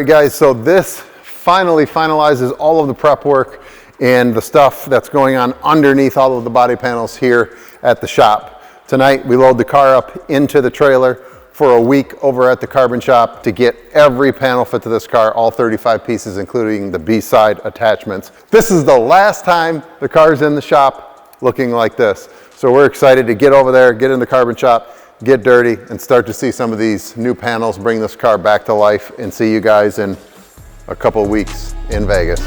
Hey guys, so this finally finalizes all of the prep work and the stuff that's going on underneath all of the body panels here at the shop. Tonight we load the car up into the trailer for a week over at the Carbon Shop to get every panel fit to this car, all 35 pieces, including the B-side attachments. This is the last time the car's in the shop looking like this. So we're excited to get over there, get in the Carbon Shop, get dirty, and start to see some of these new panels, bring this car back to life, and see you guys in a couple weeks in Vegas.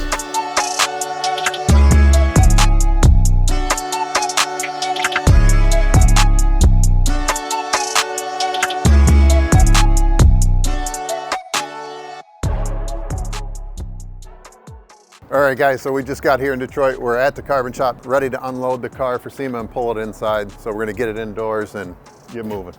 All right guys, so we just got here in Detroit. We're at the Carbon Shop, ready to unload the car for SEMA and pull it inside. So we're gonna get it indoors and get moving.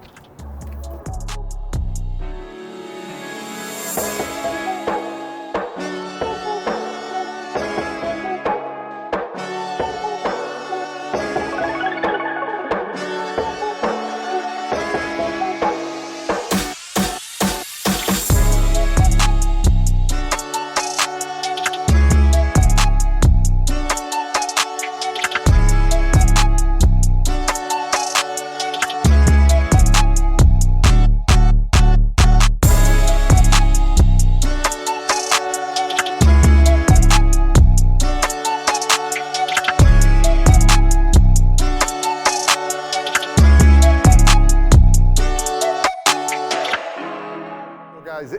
Guys,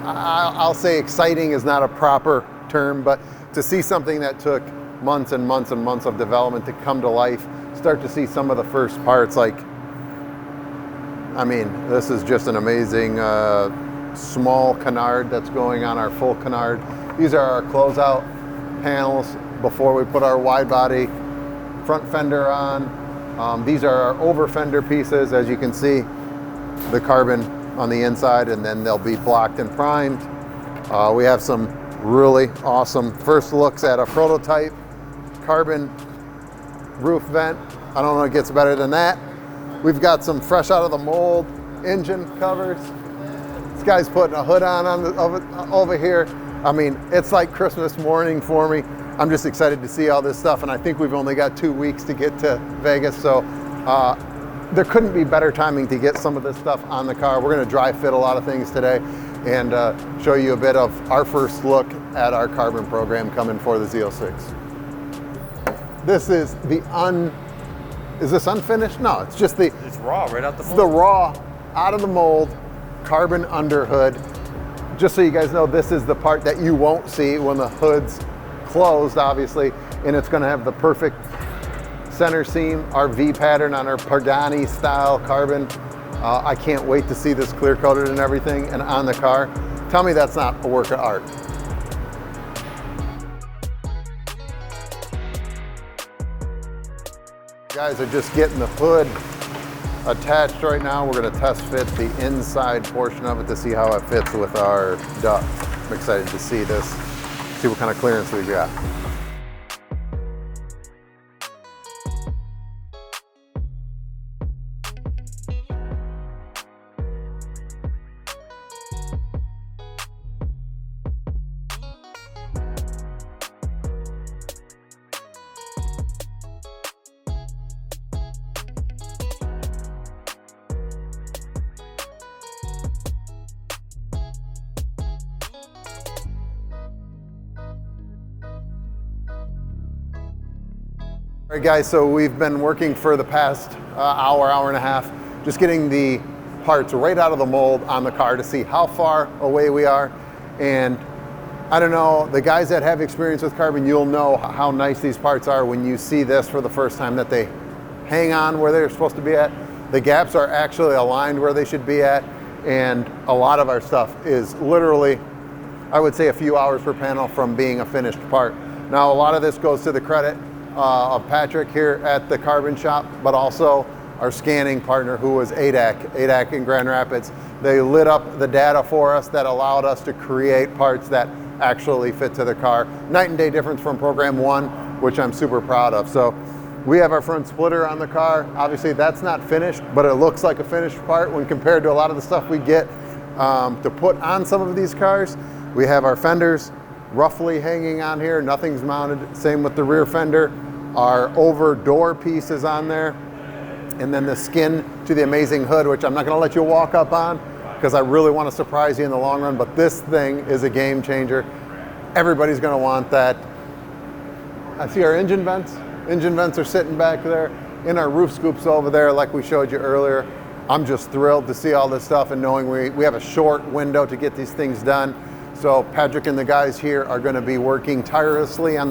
I'll say exciting is not a proper term, but to see something that took months and months and months of development to come to life, start to see some of the first parts, like, I mean, this is just an amazing small canard that's going on our full canard. These are our closeout panels before we put our wide body front fender on. These are our over fender pieces, as you can see, the carbon on the inside, and then they'll be blocked and primed. We have some really awesome first looks at a prototype carbon roof vent. I don't know if it gets better than that. We've got some fresh out of the mold engine covers. This guy's putting a hood on over here. I mean, it's like Christmas morning for me. I'm just excited to see all this stuff, and I think we've only got 2 weeks to get to Vegas, so there couldn't be better timing to get some of this stuff on the car. We're going to dry fit a lot of things today and show you a bit of our first look at our carbon program coming for the Z06. This is the is this unfinished? No, it's just the... It's raw right out the mold. It's the raw, out of the mold, carbon underhood. Just so you guys know, this is the part that you won't see when the hood's closed, obviously, and it's going to have the perfect center seam, our V pattern on our Pagani style carbon. I can't wait to see this clear coated and everything and on the car. Tell me that's not a work of art. Guys are just getting the hood attached right now. We're going to test fit the inside portion of it to see how it fits with our duct. I'm excited to see this, see what kind of clearance we've got. All right guys, so we've been working for the past hour and a half, just getting the parts right out of the mold on the car to see how far away we are. And I don't know, the guys that have experience with carbon, you'll know how nice these parts are when you see this for the first time, that they hang on where they're supposed to be at. The gaps are actually aligned where they should be at. And a lot of our stuff is literally, I would say, a few hours per panel from being a finished part. Now, a lot of this goes to the credit of Patrick here at the Carbon Shop, but also our scanning partner, who was ADAC in Grand Rapids. They lit up the data for us that allowed us to create parts that actually fit to the car. Night and day difference from program 1, which I'm super proud of. So we have our front splitter on the car. Obviously that's not finished, but it looks like a finished part when compared to a lot of the stuff we get to put on some of these cars. We have our fenders roughly hanging on here, nothing's mounted. Same with the rear fender. Our over door piece is on there. And then the skin to the amazing hood, which I'm not gonna let you walk up on because I really want to surprise you in the long run, but this thing is a game changer. Everybody's gonna want that. I see our engine vents. Engine vents are sitting back there. In our roof scoops over there, like we showed you earlier. I'm just thrilled to see all this stuff and knowing we have a short window to get these things done. So Patrick and the guys here are going to be working tirelessly on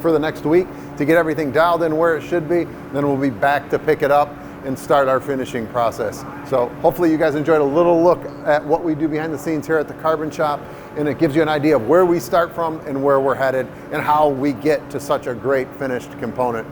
for the next week to get everything dialed in where it should be. Then we'll be back to pick it up and start our finishing process. So hopefully you guys enjoyed a little look at what we do behind the scenes here at the Carbon Shop, and it gives you an idea of where we start from and where we're headed and how we get to such a great finished component.